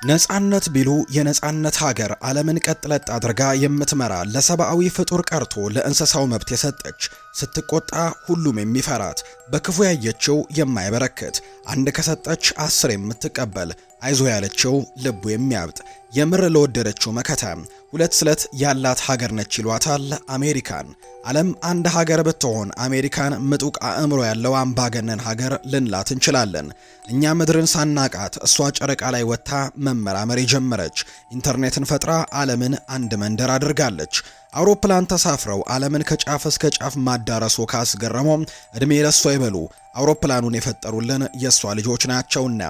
ነጻነት ቢሉ የነጻነት ሀገር ዓለምን ቀጥለጥ አድርጋ የምትመራ ለሰብአዊ ፍጡር ቀርቶ ለእንስሳው መብት የሰጠች ስትቆጣ ሁሉም የሚፈራት በክፉ ያየችው የማይበረክት አንድ ከሰጠች 10 የምትቀበል አይዞ ያለችው ልቡ የሚያብጥ የምር ለወደደችው መከታ ሁለት ስለት ያላት ሀገር ነች ይሏታል አሜሪካን። ዓለም አንድ ሀገር ብትሆን አሜሪካን ምጡቅ አእምሮ ያለው አምባገነን ሀገር ልንላት እንችላለን። እኛ ምድርን ሳናቃት እሷ ጨረቃ ላይ ወጥታ መመራመር የጀመረች ኢንተርኔትን ፈጥራ ዓለምን አንድ መንደር አድርጋለች። አውሮፕላን ተሳፍረው ዓለምን ከጫፍ እስከ ጫፍ ማዳረሱ ካስገረመው እድሜ ለሷ ይበሉ። አውሮፕላኑን የፈጠሩልን የሷ ልጆች ናቸውና።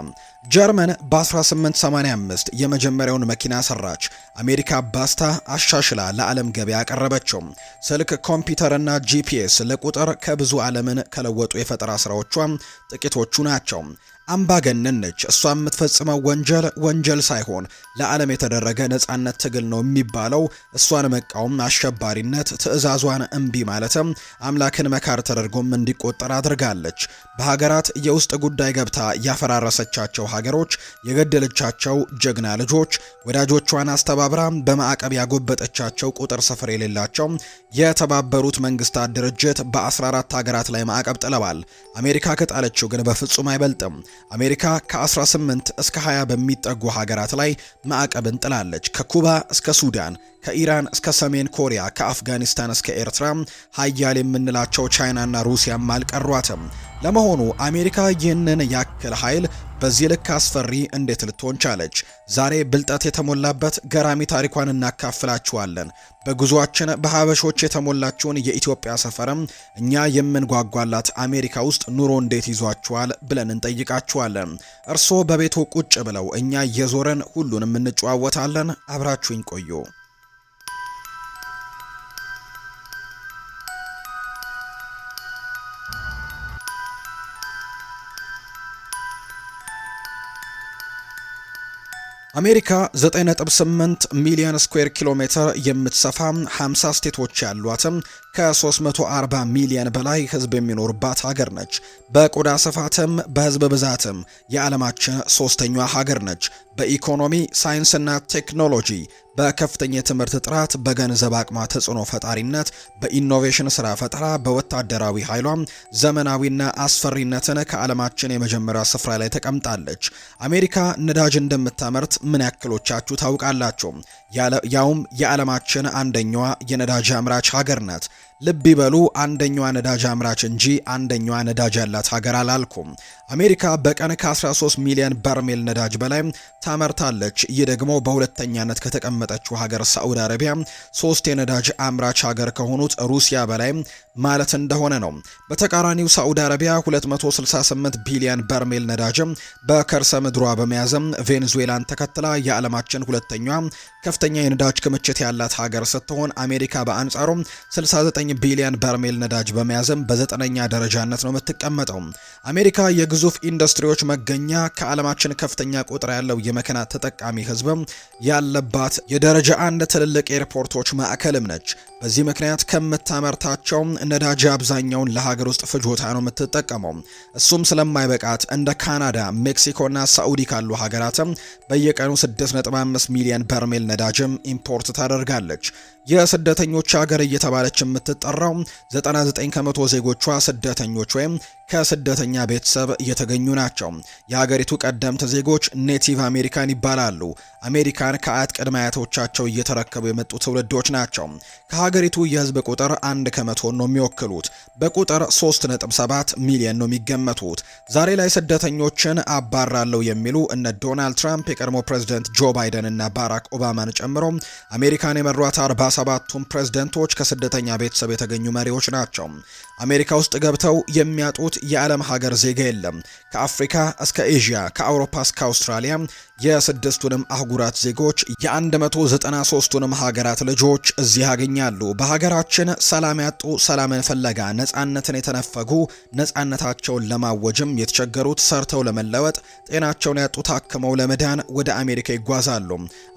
ጀርመን በ1885 የመጀመሪያውን መኪና ሰራች። አሜሪካ ባስታ አሻሽላ ለዓለም ገበያ ያቀረበችው ስልክ፣ ኮምፒውተርና ጂፒኤስ ለቁጥር ከብዙ ዓለምን ከለወጡ የፈጠራ ስራዎቿ ጥቂቶቹ ናቸው። አምባገነን ነች። እሷ የምትፈጽመው ወንጀል ሳይሆን ለዓለም የተደረገ ነጻነት ትግል ነው የሚባለው። እሷን መቃወም አሸባሪነት፣ ትዕዛዟን እምቢ ማለትም አምላክን መካር ተደርጎም እንዲቆጠር አድርጋለች። በሀገራት የውስጥ ጉዳይ ገብታ ያፈራረሰቻቸው ሀገሮች፣ የገደለቻቸው ጀግና ልጆች፣ ወዳጆቿን አስተባብራ በማዕቀብ ያጎበጠቻቸው ቁጥር ስፍር የሌላቸው የተባበሩት መንግስታት ድርጅት በ14 ሀገራት ላይ ማዕቀብ ጥለዋል። አሜሪካ ከጣለችው ግን በፍጹም አይበልጥም። አሜሪካ ከ18 እስከ 20 በሚጠጉ ሀገራት ላይ ማዕቀብን ጥላለች። ከኩባ እስከ ሱዳን፣ ከኢራን እስከ ሰሜን ኮሪያ፣ ከአፍጋኒስታን እስከ ኤርትራ ሀያል የምንላቸው ቻይናና ሩሲያም አልቀሯትም። ለመሆኑ አሜሪካ ይህንን ያክል ኃይል በዚህ ልክ አስፈሪ እንዴት ልትሆን ቻለች? ዛሬ ብልጠት የተሞላበት ገራሚ ታሪኳን እናካፍላችኋለን። በጉዟችን በሀበሾች የተሞላችውን የኢትዮጵያ ሰፈርም እኛ የምንጓጓላት አሜሪካ ውስጥ ኑሮ እንዴት ይዟችኋል ብለን እንጠይቃችኋለን። እርስዎ በቤቱ ቁጭ ብለው እኛ እየዞረን ሁሉንም እንጨዋወታለን። አብራችሁኝ ቆዩ። አሜሪካ 9.8 ሚሊዮን ስኩዌር ኪሎ ሜትር የምትሰፋ 50 ስቴቶች ያሏትም ከ340 ሚሊዮን በላይ ህዝብ የሚኖርባት ሀገር ነች። በቆዳ ስፋትም በህዝብ ብዛትም የዓለማችን ሶስተኛዋ ሀገር ነች። በኢኮኖሚ ሳይንስና ቴክኖሎጂ፣ በከፍተኛ የትምህርት ጥራት፣ በገንዘብ አቅሟ ተጽዕኖ ፈጣሪነት፣ በኢኖቬሽን ስራ ፈጠራ፣ በወታደራዊ ኃይሏም ዘመናዊና አስፈሪነትን ከዓለማችን የመጀመሪያ ስፍራ ላይ ተቀምጣለች። አሜሪካ ነዳጅ እንደምታመርት ምን ያክሎቻችሁ ታውቃላችሁ? ያውም የዓለማችን አንደኛዋ የነዳጅ አምራች ሀገር ናት። ልብ ይበሉ፣ አንደኛዋ ነዳጅ አምራች እንጂ አንደኛዋ ነዳጅ ያላት ሀገር አላልኩም። አሜሪካ በቀን ከ13 ሚሊዮን በርሜል ነዳጅ በላይ ታመርታለች። ይህ ደግሞ በሁለተኛነት ከተቀመጠችው ሀገር ሳዑዲ አረቢያ፣ ሶስት የነዳጅ አምራች ሀገር ከሆኑት ሩሲያ በላይ ማለት እንደሆነ ነው። በተቃራኒው ሳዑዲ አረቢያ 268 ቢሊዮን በርሜል ነዳጅም በከርሰ ምድሯ በመያዝም ቬኔዙዌላን ተከትላ የዓለማችን ሁለተኛዋ ከፍተኛ የነዳጅ ክምችት ያላት ሀገር ስትሆን አሜሪካ በአንጻሩ 69 ቢሊዮን በርሜል ነዳጅ በመያዝም በ9ኛ ደረጃነት ነው የምትቀመጠው። አሜሪካ የግዙፍ ኢንዱስትሪዎች መገኛ፣ ከዓለማችን ከፍተኛ ቁጥር ያለው የመኪና ተጠቃሚ ህዝብ ያለባት የደረጃ 1 ትልልቅ ኤርፖርቶች ማዕከልም ነች። በዚህ ምክንያት ከምታመርታቸው ነዳጅ አብዛኛውን ለሀገር ውስጥ ፍጆታ ነው የምትጠቀመው። እሱም ስለማይበቃት እንደ ካናዳ፣ ሜክሲኮና ሳዑዲ ካሉ ሀገራትም በየቀኑ 6.5 ሚሊዮን በርሜል ነዳጅም ኢምፖርት ታደርጋለች። የስደተኞች ሀገር እየተባለች የምትጠራው 99 ከመቶ ዜጎቿ ስደተኞች ወይም ከስደተኛ ቤተሰብ እየተገኙ ናቸው። የሀገሪቱ ቀደምት ዜጎች ኔቲቭ አሜሪካን ይባላሉ። አሜሪካን ከአያት ቅድመ አያቶቻቸው እየተረከቡ የመጡ ትውልዶች ናቸው። ከሀገሪቱ የህዝብ ቁጥር 1 ከመቶ ነው የሚወክሉት። በቁጥር 3.7 ሚሊዮን ነው የሚገመቱት። ዛሬ ላይ ስደተኞችን አባራለሁ የሚሉ እነ ዶናልድ ትራምፕ፣ የቀድሞ ፕሬዝዳንት ጆ ባይደን እና ባራክ ኦባማን ጨምሮ አሜሪካን የመሯት 47ቱም ፕሬዝዳንቶች ከስደተኛ ቤተሰብ የተገኙ መሪዎች ናቸው። አሜሪካ ውስጥ ገብተው የሚያጡት የዓለም ሀገር ዜጋ የለም። ከአፍሪካ እስከ ኤዥያ፣ ከአውሮፓ እስከ አውስትራሊያ የስድስቱንም አህጉራት ዜጎች የ193ቱንም ሀገራት ልጆች እዚህ ያገኛሉ። በሀገራችን ሰላም ያጡ ሰላምን ፍለጋ፣ ነጻነትን የተነፈጉ ነጻነታቸውን ለማወጅም የተቸገሩት ሰርተው ለመለወጥ፣ ጤናቸውን ያጡ ታክመው ለመዳን ወደ አሜሪካ ይጓዛሉ።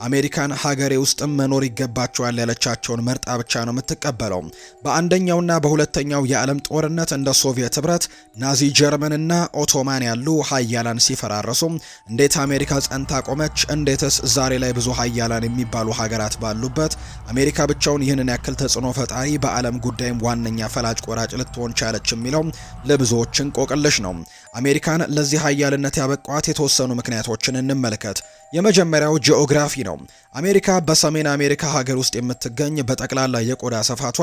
አሜሪካን ሀገሬ ውስጥም መኖር ይገባቸዋል ያለቻቸውን መርጣ ብቻ ነው የምትቀበለው። በአንደኛውና በሁለተኛው የዓለም ጦርነት እንደ ሶቪየት ህብረት ናዚ ጀርመንና ኦቶማን ያሉ ሀያላን ሲፈራረሱ እንዴት አሜሪካ ጸንታ ቆመች? እንዴትስ ዛሬ ላይ ብዙ ሀያላን የሚባሉ ሀገራት ባሉበት አሜሪካ ብቻውን ይህንን ያክል ተጽዕኖ ፈጣሪ በዓለም ጉዳይም ዋነኛ ፈላጭ ቆራጭ ልትሆን ቻለች የሚለው ለብዙዎች እንቆቅልሽ ነው። አሜሪካን ለዚህ ሀያልነት ያበቋት የተወሰኑ ምክንያቶችን እንመልከት። የመጀመሪያው ጂኦግራፊ ነው። አሜሪካ በሰሜን አሜሪካ ሀገር ውስጥ የምትገኝ በጠቅላላ የቆዳ ስፋቷ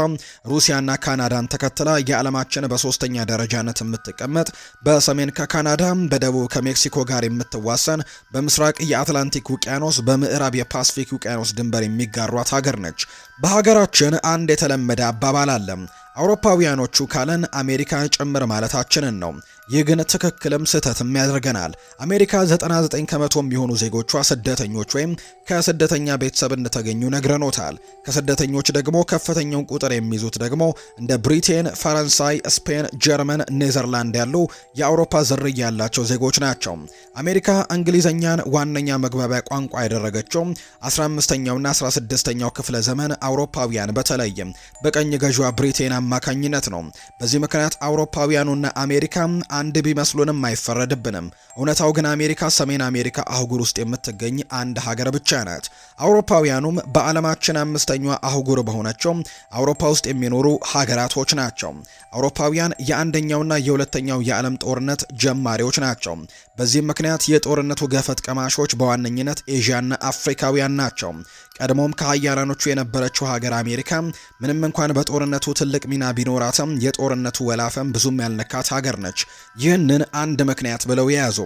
ሩሲያና ካናዳን ተከትላ የዓለማችን በሶስተኛ ደረጃነት የምትቀመጥ በሰሜን ከካናዳ በደቡብ ከሜክሲኮ ጋር የምትዋሰን በምስራቅ የአትላንቲክ ውቅያኖስ በምዕራብ የፓሲፊክ ውቅያኖስ ድንበር የሚጋሯት ሀገር ነች። በሀገራችን አንድ የተለመደ አባባል አለ። አውሮፓውያኖቹ ካለን አሜሪካ ጭምር ማለታችንን ነው። ይህ ግን ትክክልም ስህተትም ያደርገናል። አሜሪካ 99 ከመቶ የሚሆኑ ዜጎቿ ስደተኞች ወይም ከስደተኛ ቤተሰብ እንደተገኙ ነግረኖታል። ከስደተኞች ደግሞ ከፍተኛውን ቁጥር የሚይዙት ደግሞ እንደ ብሪቴን፣ ፈረንሳይ፣ ስፔን፣ ጀርመን፣ ኔዘርላንድ ያሉ የአውሮፓ ዝርያ ያላቸው ዜጎች ናቸው። አሜሪካ እንግሊዘኛን ዋነኛ መግባቢያ ቋንቋ ያደረገችው 15ኛውና 16ኛው ክፍለ ዘመን አውሮፓውያን በተለይም በቀኝ ገዥዋ ብሪቴን አማካኝነት ነው። በዚህ ምክንያት አውሮፓውያኑና አሜሪካ አንድ ቢመስሉንም አይፈረድብንም። እውነታው ግን አሜሪካ ሰሜን አሜሪካ አህጉር ውስጥ የምትገኝ አንድ ሀገር ብቻ ናት። አውሮፓውያኑም በዓለማችን አምስተኛዋ አህጉር በሆነችው አውሮፓ ውስጥ የሚኖሩ ሀገራቶች ናቸው። አውሮፓውያን የአንደኛውና የሁለተኛው የዓለም ጦርነት ጀማሪዎች ናቸው። በዚህም ምክንያት የጦርነቱ ገፈት ቀማሾች በዋነኝነት ኤዥያና አፍሪካውያን ናቸው። ቀድሞም ከሀያላኖቹ የነበረችው ሀገር አሜሪካ ምንም እንኳን በጦርነቱ ትልቅ ሚና ቢኖራትም የጦርነቱ ወላፈም ብዙም ያልነካት ሀገር ነች። ይህንን አንድ ምክንያት ብለው የያዙ።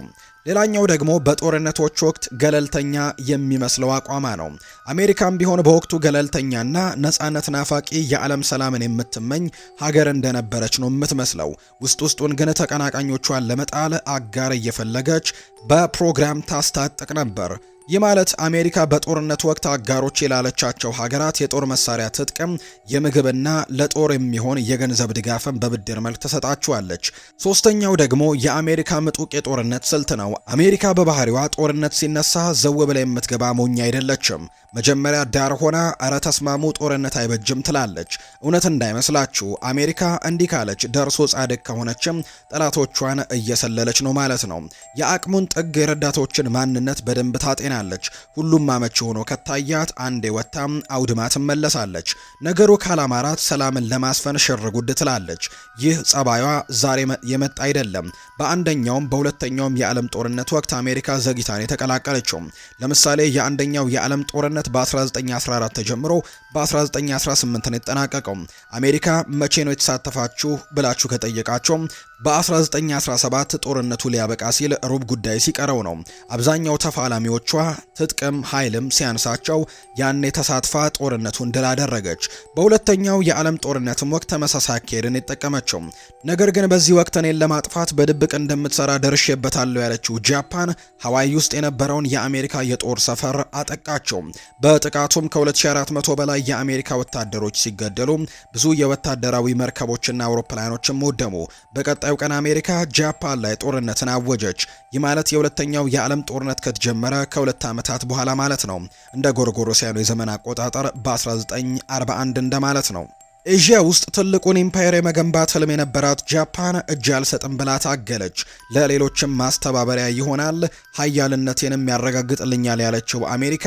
ሌላኛው ደግሞ በጦርነቶች ወቅት ገለልተኛ የሚመስለው አቋማ ነው። አሜሪካም ቢሆን በወቅቱ ገለልተኛና ነጻነት ናፋቂ የዓለም ሰላምን የምትመኝ ሀገር እንደነበረች ነው የምትመስለው። ውስጡን ግን ተቀናቃኞቿን ለመጣል አጋር እየፈለገች በፕሮግራም ታስታጥቅ ነበር። ይህ ማለት አሜሪካ በጦርነት ወቅት አጋሮች የላለቻቸው ሀገራት የጦር መሳሪያ ትጥቅም፣ የምግብና ለጦር የሚሆን የገንዘብ ድጋፍን በብድር መልክ ተሰጣቸዋለች። ሶስተኛው ደግሞ የአሜሪካ ምጡቅ የጦርነት ስልት ነው። አሜሪካ በባህሪዋ ጦርነት ሲነሳ ዘው ብላ የምትገባ ሞኝ አይደለችም። መጀመሪያ ዳር ሆና እረ ተስማሙ ጦርነት አይበጅም ትላለች። እውነት እንዳይመስላችሁ አሜሪካ እንዲህ ካለች ደርሶ ጻድቅ ከሆነችም ጠላቶቿን እየሰለለች ነው ማለት ነው። የአቅሙን ጥግ የረዳቶችን ማንነት በደንብ ታጤናለች። ሁሉም አመቺ ሆኖ ከታያት አንዴ ወታም አውድማ ትመለሳለች። ነገሩ ካላማራት ሰላምን ለማስፈን ሽርጉድ ትላለች። ይህ ጸባዩዋ ዛሬ የመጣ አይደለም። በአንደኛውም በሁለተኛውም የዓለም ጦርነት ወቅት አሜሪካ ዘግይታን የተቀላቀለችው። ለምሳሌ የአንደኛው የዓለም ጦርነት በ1914 ተጀምሮ በ1918 ነው የተጠናቀቀው። አሜሪካ መቼ ነው የተሳተፋችሁ ብላችሁ ከጠየቃቸው በ1917 ጦርነቱ ሊያበቃ ሲል ሩብ ጉዳይ ሲቀረው ነው። አብዛኛው ተፋላሚዎቿ ትጥቅም ኃይልም ሲያንሳቸው ያኔ ተሳትፋ ጦርነቱን ድል አደረገች። በሁለተኛው የዓለም ጦርነትም ወቅት ተመሳሳይ አካሄድን የተጠቀመችው። ነገር ግን በዚህ ወቅት እኔን ለማጥፋት በድብቅ እንደምትሰራ ደርሼበታለሁ ያለችው ጃፓን ሀዋይ ውስጥ የነበረውን የአሜሪካ የጦር ሰፈር አጠቃቸው። በጥቃቱም ከ2400 በላይ የአሜሪካ ወታደሮች ሲገደሉ ብዙ የወታደራዊ መርከቦችና አውሮፕላኖችም ወደሙ። በቀጣዩ ቀን አሜሪካ ጃፓን ላይ ጦርነትን አወጀች። ይህ ማለት የሁለተኛው የዓለም ጦርነት ከተጀመረ ከሁለት ዓመታት በኋላ ማለት ነው። እንደ ጎርጎሮሳውያኑ የዘመን አቆጣጠር በ1941 እንደማለት ነው። ኤዥያ ውስጥ ትልቁን ኢምፓየር የመገንባት ህልም የነበራት ጃፓን እጅ አልሰጥም ብላ ታገለች። ለሌሎችም ማስተባበሪያ ይሆናል፣ ሀያልነቴንም ያረጋግጥልኛል ያለችው አሜሪካ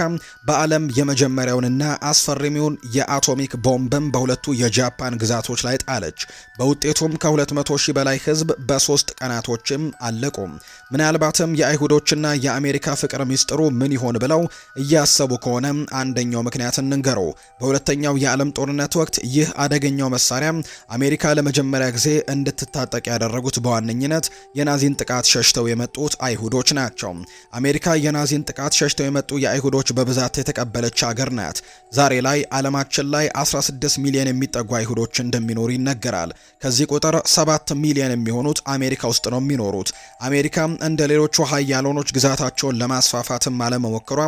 በዓለም የመጀመሪያውንና አስፈሪሚውን የአቶሚክ ቦምብም በሁለቱ የጃፓን ግዛቶች ላይ ጣለች። በውጤቱም ከ200,000 በላይ ህዝብ በ3 ቀናቶችም አለቁ። ምናልባትም የአይሁዶችና የአሜሪካ ፍቅር ሚስጥሩ ምን ይሆን ብለው እያሰቡ ከሆነ አንደኛው ምክንያት እንንገረው። በሁለተኛው የዓለም ጦርነት ወቅት ይህ አደገኛው መሳሪያ አሜሪካ ለመጀመሪያ ጊዜ እንድትታጠቅ ያደረጉት በዋነኝነት የናዚን ጥቃት ሸሽተው የመጡት አይሁዶች ናቸው። አሜሪካ የናዚን ጥቃት ሸሽተው የመጡ የአይሁዶች በብዛት የተቀበለች ሀገር ናት። ዛሬ ላይ ዓለማችን ላይ 16 ሚሊዮን የሚጠጉ አይሁዶች እንደሚኖሩ ይነገራል። ከዚህ ቁጥር 7 ሚሊዮን የሚሆኑት አሜሪካ ውስጥ ነው የሚኖሩት። አሜሪካ እንደ ሌሎቹ ሀያላኖች ግዛታቸውን ለማስፋፋትም አለመሞከሯ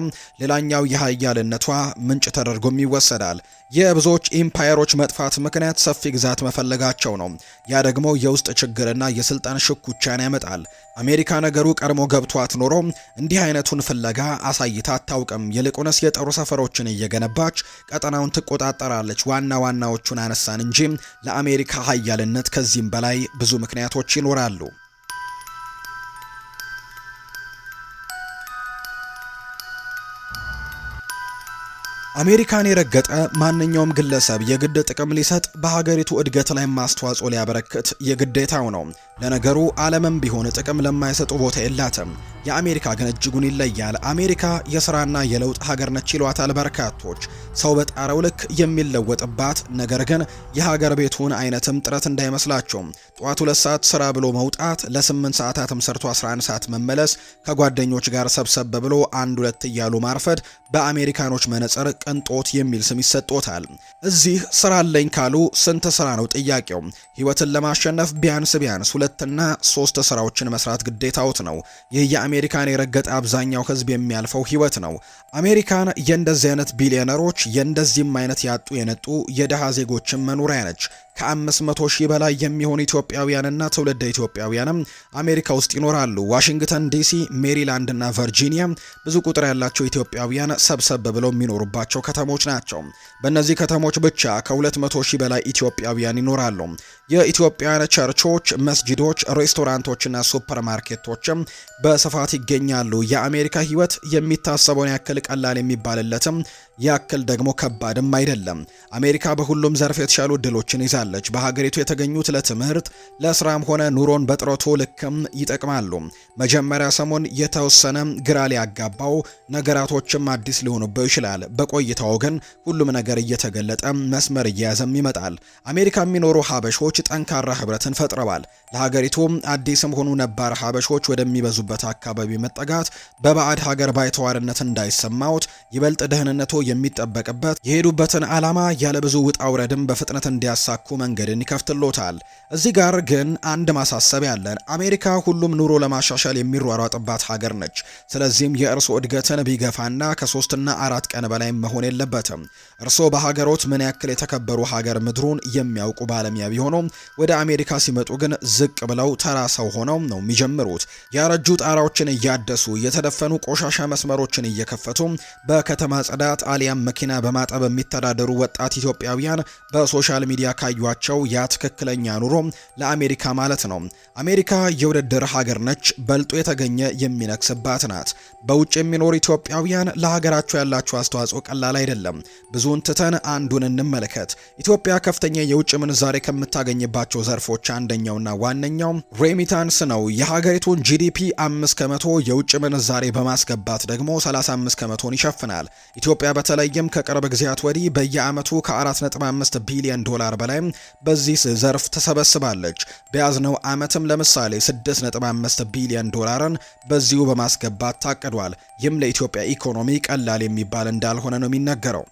ሌላኛው የሀያልነቷ ምንጭ ተደርጎም ይወሰዳል። የብዙዎች ኢምፓየሮች መጥፋት በማጣት ምክንያት ሰፊ ግዛት መፈለጋቸው ነው። ያ ደግሞ የውስጥ ችግርና የስልጣን ሽኩቻን ያመጣል። አሜሪካ ነገሩ ቀድሞ ገብቷት ኖሮ እንዲህ አይነቱን ፍለጋ አሳይታ አታውቅም። ይልቁንስ የጦር ሰፈሮችን እየገነባች ቀጠናውን ትቆጣጠራለች። ዋና ዋናዎቹን አነሳን እንጂ ለአሜሪካ ሀያልነት ከዚህም በላይ ብዙ ምክንያቶች ይኖራሉ። አሜሪካን የረገጠ ማንኛውም ግለሰብ የግድ ጥቅም ሊሰጥ በሀገሪቱ እድገት ላይ ማስተዋጽኦ ሊያበረክት የግዴታው ነው። ለነገሩ ዓለምም ቢሆን ጥቅም ለማይሰጡ ቦታ የላትም። የአሜሪካ ግን እጅጉን ይለያል። አሜሪካ የስራና የለውጥ ሀገር ነች ይሏታል በርካቶች። ሰው በጣረው ልክ የሚለወጥባት፣ ነገር ግን የሀገር ቤቱን አይነትም ጥረት እንዳይመስላቸው። ጠዋት 2 ሰዓት ስራ ብሎ መውጣት፣ ለ8 ሰዓታትም ሰርቶ 11 ሰዓት መመለስ፣ ከጓደኞች ጋር ሰብሰብ ብሎ 1-2 እያሉ ማርፈድ በአሜሪካኖች መነጽር ቅንጦት የሚል ስም ይሰጦታል። እዚህ ስራ አለኝ ካሉ ስንት ስራ ነው ጥያቄው። ህይወትን ለማሸነፍ ቢያንስ 2 እና 3 ስራዎችን መስራት ግዴታዎት ነው። ይህ የአሜሪካን የረገጠ አብዛኛው ህዝብ የሚያልፈው ህይወት ነው። አሜሪካን የእንደዚህ አይነት ቢሊዮነሮች የእንደዚህም አይነት ያጡ የነጡ የደሃ ዜጎችን መኖሪያ ነች። ከ500 ሺህ በላይ የሚሆኑ ኢትዮጵያውያንና ትውልደ ኢትዮጵያውያንም አሜሪካ ውስጥ ይኖራሉ። ዋሽንግተን ዲሲ፣ ሜሪላንድ እና ቨርጂኒያ ብዙ ቁጥር ያላቸው ኢትዮጵያውያን ሰብሰብ ብለው የሚኖሩባቸው ከተሞች ናቸው። በእነዚህ ከተሞች ብቻ ከ200 ሺህ በላይ ኢትዮጵያውያን ይኖራሉ። የኢትዮጵያን ቸርቾች፣ መስጂዶች፣ ሬስቶራንቶችና ሱፐርማርኬቶችም በስፋት ይገኛሉ። የአሜሪካ ህይወት የሚታሰበውን ያክል ቀላል የሚባልለትም ያክል ደግሞ ከባድም አይደለም። አሜሪካ በሁሉም ዘርፍ የተሻሉ እድሎችን ይዛለች። በሀገሪቱ የተገኙት ለትምህርት፣ ለስራም ሆነ ኑሮን በጥረቱ ልክም ይጠቅማሉ። መጀመሪያ ሰሞን የተወሰነ ግራ ሊያጋባው፣ ነገራቶችም አዲስ ሊሆኑበት ይችላል። በቆይታው ግን ሁሉም ነገር እየተገለጠ መስመር እየያዘም ይመጣል። አሜሪካ የሚኖሩ ሀበሾች ጠንካራ ህብረትን ፈጥረዋል። ለሀገሪቱ አዲስም ሆኑ ነባር ሀበሾች ወደሚበዙበት አካባቢ መጠጋት በባዕድ ሀገር ባይተዋርነት እንዳይሰማውት ይበልጥ ደህንነቱ የሚጠበቅበት የሄዱበትን ዓላማ ያለብዙ ውጣ ውረድም በፍጥነት እንዲያሳኩ መንገድን ይከፍትሎታል። እዚህ ጋር ግን አንድ ማሳሰቢያ ያለን፣ አሜሪካ ሁሉም ኑሮ ለማሻሻል የሚሯሯጥባት ሀገር ነች። ስለዚህም የእርሶ እድገትን ቢገፋና ከ3 እና 4 ቀን በላይ መሆን የለበትም። እርሶ በሀገሮት ምን ያክል የተከበሩ ሀገር ምድሩን የሚያውቁ ባለሙያ ቢሆኑ ወደ አሜሪካ ሲመጡ ግን ዝቅ ብለው ተራ ሰው ሆነው ነው የሚጀምሩት። ያረጁ ጣራዎችን እያደሱ የተደፈኑ ቆሻሻ መስመሮችን እየከፈቱ በከተማ ጽዳት አሊያም መኪና በማጠብ የሚተዳደሩ ወጣት ኢትዮጵያውያን በሶሻል ሚዲያ ካዩቸው ያ ትክክለኛ ኑሮ ለአሜሪካ ማለት ነው። አሜሪካ የውድድር ሀገር ነች። በልጦ የተገኘ የሚነክስባት ናት። በውጭ የሚኖሩ ኢትዮጵያውያን ለሀገራቸው ያላቸው አስተዋጽኦ ቀላል አይደለም። ብዙን ትተን አንዱን እንመልከት። ኢትዮጵያ ከፍተኛ የውጭ ምንዛሬ ከምታገኝባቸው ዘርፎች አንደኛውና ዋነኛው ሬሚታንስ ነው። የሀገሪቱን ጂዲፒ 5% የውጭ ምንዛሬ በማስገባት ደግሞ 35 ከመቶን ይሸፍናል። ኢትዮጵያ በተለይም ከቅርብ ጊዜያት ወዲህ በየዓመቱ ከ4.5 ቢሊዮን ዶላር በላይ በዚህ ዘርፍ ተሰበስባለች። በያዝነው ዓመትም ለምሳሌ 6.5 ቢሊዮን ዶላርን በዚሁ በማስገባት ታቅዷል። ይህም ለኢትዮጵያ ኢኮኖሚ ቀላል የሚባል እንዳልሆነ ነው የሚነገረው።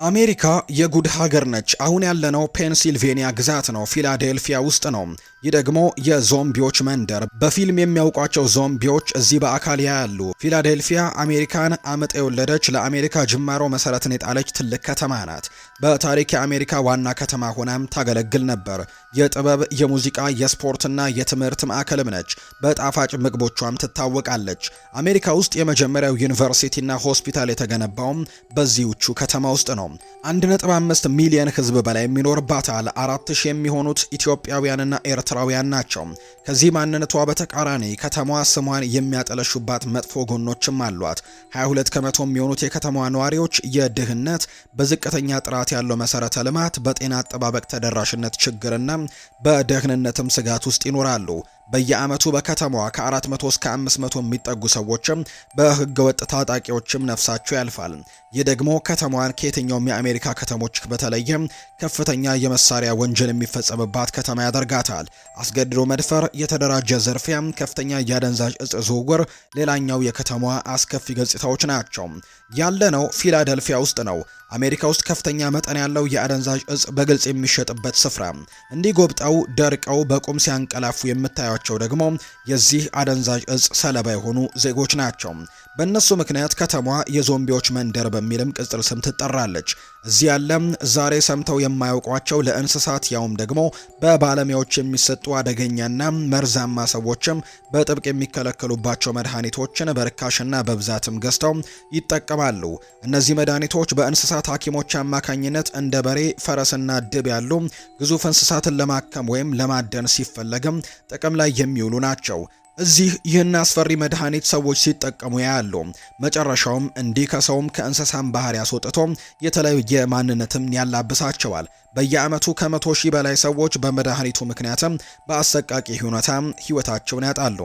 አሜሪካ የጉድ ሀገር ነች። አሁን ያለነው ፔንሲልቬኒያ ግዛት ነው፣ ፊላዴልፊያ ውስጥ ነው። ይህ ደግሞ የዞምቢዎች መንደር። በፊልም የሚያውቋቸው ዞምቢዎች እዚህ በአካል ያያሉ። ፊላዴልፊያ አሜሪካን አመጣ የወለደች፣ ለአሜሪካ ጅማሮ መሰረትን የጣለች ትልቅ ከተማ ናት። በታሪክ የአሜሪካ ዋና ከተማ ሆናም ታገለግል ነበር። የጥበብ፣ የሙዚቃ፣ የስፖርትና የትምህርት ማዕከልም ነች። በጣፋጭ ምግቦቿም ትታወቃለች። አሜሪካ ውስጥ የመጀመሪያው ዩኒቨርሲቲና ሆስፒታል የተገነባውም በዚህቹ ከተማ ውስጥ ነው። 1.5 ሚሊዮን ህዝብ በላይ የሚኖርባታል። 4000 የሚሆኑት ኢትዮጵያውያንና ኤርትራውያን ናቸው። ከዚህ ማንነቷ በተቃራኒ ከተማዋ ስሟን የሚያጠለሹባት መጥፎ ጎኖችም አሏት። 22 ከመቶ የሚሆኑት የከተማዋ ነዋሪዎች የድህነት፣ በዝቅተኛ ጥራት ያለው መሰረተ ልማት፣ በጤና አጠባበቅ ተደራሽነት ችግርና በደህንነትም ስጋት ውስጥ ይኖራሉ። በየዓመቱ በከተማዋ ከ400 እስከ 500 የሚጠጉ ሰዎችም በህገወጥ ታጣቂዎችም ነፍሳቸው ያልፋል። ይህ ደግሞ ከተማዋን ከየትኛውም የአሜሪካ ከተሞች በተለየ ከፍተኛ የመሳሪያ ወንጀል የሚፈጸምባት ከተማ ያደርጋታል። አስገድዶ መድፈር፣ የተደራጀ ዝርፊያ፣ ከፍተኛ የአደንዛዥ እጽ ዝውውር ሌላኛው የከተማዋ አስከፊ ገጽታዎች ናቸው። ያለነው ፊላደልፊያ ውስጥ ነው። አሜሪካ ውስጥ ከፍተኛ መጠን ያለው የአደንዛዥ እጽ በግልጽ የሚሸጥበት ስፍራ። እንዲህ ጎብጠው ደርቀው በቁም ሲያንቀላፉ የምታያቸው ደግሞ የዚህ አደንዛዥ እጽ ሰለባ የሆኑ ዜጎች ናቸው። በእነሱ ምክንያት ከተማዋ የዞምቢዎች መንደር በሚልም ቅጽል ስም ትጠራለች። እዚህ ያለም ዛሬ ሰምተው የማያውቋቸው ለእንስሳት ያውም ደግሞ በባለሙያዎች የሚሰጡ አደገኛና መርዛማ ሰዎችም በጥብቅ የሚከለከሉባቸው መድኃኒቶችን በርካሽና በብዛትም ገዝተው ይጠቀማሉ። እነዚህ መድኃኒቶች በእንስሳት ሐኪሞች አማካኝነት እንደ በሬ፣ ፈረስና ድብ ያሉ ግዙፍ እንስሳትን ለማከም ወይም ለማደን ሲፈለግም ጥቅም ላይ የሚውሉ ናቸው። እዚህ ይህን አስፈሪ መድኃኒት ሰዎች ሲጠቀሙ ያያሉ። መጨረሻውም እንዲህ ከሰውም ከእንስሳም ባህሪ ያስወጥቶ የተለያየ ማንነትም ያላብሳቸዋል። በየዓመቱ ከ100,000 በላይ ሰዎች በመድኃኒቱ ምክንያትም በአሰቃቂ ሁኔታ ሕይወታቸውን ያጣሉ።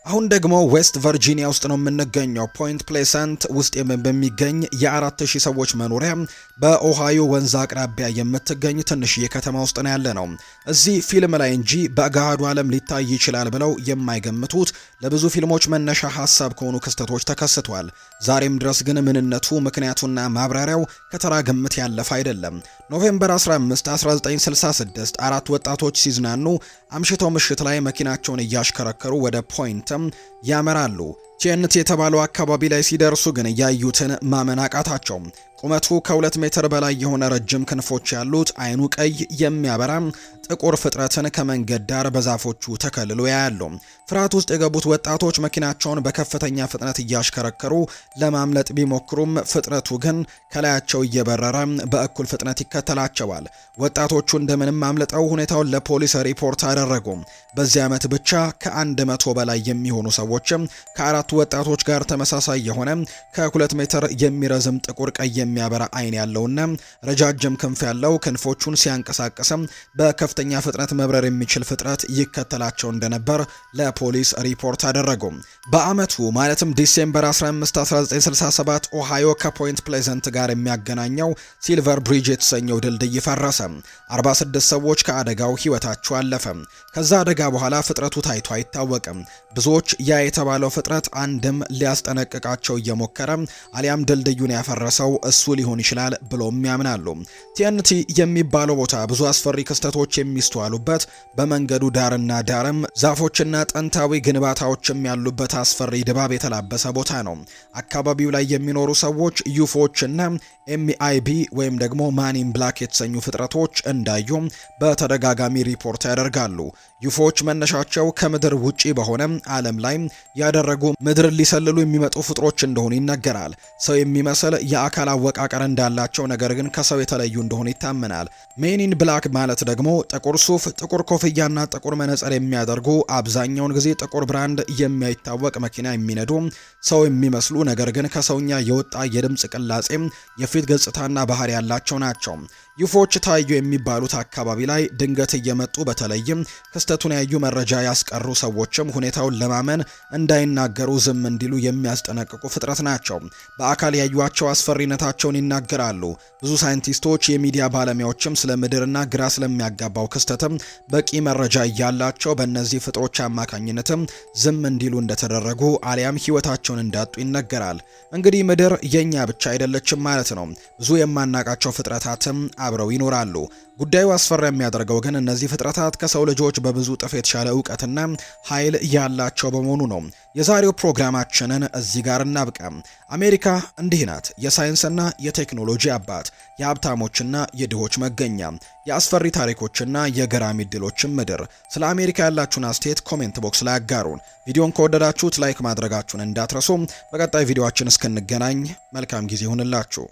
አሁን ደግሞ ዌስት ቨርጂኒያ ውስጥ ነው የምንገኘው። ፖይንት ፕሌሰንት ውስጥ በሚገኝ የ4000 ሰዎች መኖሪያ በኦሃዮ ወንዝ አቅራቢያ የምትገኝ ትንሽዬ ከተማ ውስጥ ነው ያለ ነው። እዚህ ፊልም ላይ እንጂ በገሃዱ ዓለም ሊታይ ይችላል ብለው የማይገምቱት ለብዙ ፊልሞች መነሻ ሀሳብ ከሆኑ ክስተቶች ተከስቷል። ዛሬም ድረስ ግን ምንነቱ፣ ምክንያቱና ማብራሪያው ከተራ ግምት ያለፈ አይደለም። ኖቬምበር 15 1966 4 ወጣቶች ሲዝናኑ አምሽተው ምሽት ላይ መኪናቸውን እያሽከረከሩ ወደ ፖይንት ያመራሉ። ቲኤንቲ የተባለው አካባቢ ላይ ሲደርሱ ግን ያዩትን ማመን አቃታቸው። ቁመቱ ከ2 ሜትር በላይ የሆነ ረጅም ክንፎች ያሉት አይኑ ቀይ የሚያበራ ጥቁር ፍጥረትን ከመንገድ ዳር በዛፎቹ ተከልሎ ያያሉ። ፍርሃት ውስጥ የገቡት ወጣቶች መኪናቸውን በከፍተኛ ፍጥነት እያሽከረከሩ ለማምለጥ ቢሞክሩም ፍጥነቱ ግን ከላያቸው እየበረረ በእኩል ፍጥነት ይከተላቸዋል። ወጣቶቹ እንደምንም አምልጠው ሁኔታውን ለፖሊስ ሪፖርት አደረጉ። በዚህ ዓመት ብቻ ከ100 በላይ የሚሆኑ ሰዎችም ከአራቱ ወጣቶች ጋር ተመሳሳይ የሆነ ከ2 ሜትር የሚረዝም ጥቁር ቀይ የሚያበራ አይን ያለውና ረጃጅም ክንፍ ያለው ክንፎቹን ሲያንቀሳቅስም በከፍተኛ ፍጥነት መብረር የሚችል ፍጥረት ይከተላቸው እንደነበር ለፖሊስ ሪፖርት አደረጉ። በአመቱ ማለትም ዲሴምበር 15 1967 ኦሃዮ ከፖይንት ፕሌዘንት ጋር የሚያገናኘው ሲልቨር ብሪጅ የተሰኘው ድልድይ ፈረሰ። 46 ሰዎች ከአደጋው ህይወታቸው አለፈ። ከዛ አደጋ በኋላ ፍጥረቱ ታይቶ አይታወቅም። ብዙዎች ያ የተባለው ፍጥረት አንድም ሊያስጠነቅቃቸው እየሞከረ አሊያም ድልድዩን ያፈረሰው እሱ ሊሆን ይችላል ብሎም ያምናሉ። ቲኤንቲ የሚባለው ቦታ ብዙ አስፈሪ ክስተቶች የሚስተዋሉበት፣ በመንገዱ ዳርና ዳርም ዛፎችና ጥንታዊ ግንባታዎችም ያሉበት አስፈሪ ድባብ የተላበሰ ቦታ ነው። አካባቢው ላይ የሚኖሩ ሰዎች ዩፎዎችና ኤምአይቢ ወይም ደግሞ ማን ኢን ብላክ የተሰኙ ፍጥረቶች እንዳዩ በተደጋጋሚ ሪፖርት ያደርጋሉ። ዩፎዎች መነሻቸው ከምድር ውጪ በሆነ ዓለም ላይ ያደረጉ ምድር ሊሰልሉ የሚመጡ ፍጥሮች እንደሆኑ ይነገራል። ሰው የሚመስል የአካል አወቃቀር እንዳላቸው ነገር ግን ከሰው የተለዩ እንደሆኑ ይታመናል። ሜን ኢን ብላክ ማለት ደግሞ ጥቁር ሱፍ፣ ጥቁር ኮፍያና ጥቁር መነጽር የሚያደርጉ አብዛኛውን ጊዜ ጥቁር ብራንድ የማይታወቅ መኪና የሚነዱ ሰው የሚመስሉ ነገር ግን ከሰውኛ የወጣ የድምጽ ቅላጼ፣ የፊት ገጽታና ባህሪ ያላቸው ናቸው። ዩፎዎች ታዩ የሚባሉት አካባቢ ላይ ድንገት እየመጡ በተለይም ክስተቱን ያዩ መረጃ ያስቀሩ ሰዎችም ሁኔታውን ለማመን እንዳይናገሩ ዝም እንዲሉ የሚያስጠነቅቁ ፍጥረት ናቸው። በአካል ያዩዋቸው አስፈሪነታቸውን ይናገራሉ። ብዙ ሳይንቲስቶች፣ የሚዲያ ባለሙያዎችም ስለ ምድርና ግራ ስለሚያጋባው ክስተትም በቂ መረጃ እያላቸው በእነዚህ ፍጥሮች አማካኝነትም ዝም እንዲሉ እንደተደረጉ አሊያም ህይወታቸውን እንዳጡ ይነገራል። እንግዲህ ምድር የኛ ብቻ አይደለችም ማለት ነው። ብዙ የማናቃቸው ፍጥረታትም አብረው ይኖራሉ። ጉዳዩ አስፈሪ የሚያደርገው ግን እነዚህ ፍጥረታት ከሰው ልጆች በብዙ ጥፍ የተሻለ ዕውቀትና ኃይል ያላቸው በመሆኑ ነው። የዛሬው ፕሮግራማችንን እዚህ ጋር እናብቃ። አሜሪካ እንዲህ ናት፣ የሳይንስና የቴክኖሎጂ አባት፣ የሀብታሞችና የድሆች መገኛ፣ የአስፈሪ ታሪኮችና የገራሚ ድሎችን ምድር። ስለ አሜሪካ ያላችሁን አስተያየት ኮሜንት ቦክስ ላይ አጋሩን። ቪዲዮን ከወደዳችሁት ላይክ ማድረጋችሁን እንዳትረሱ። በቀጣይ ቪዲዮአችን እስክንገናኝ መልካም ጊዜ ይሁንላችሁ።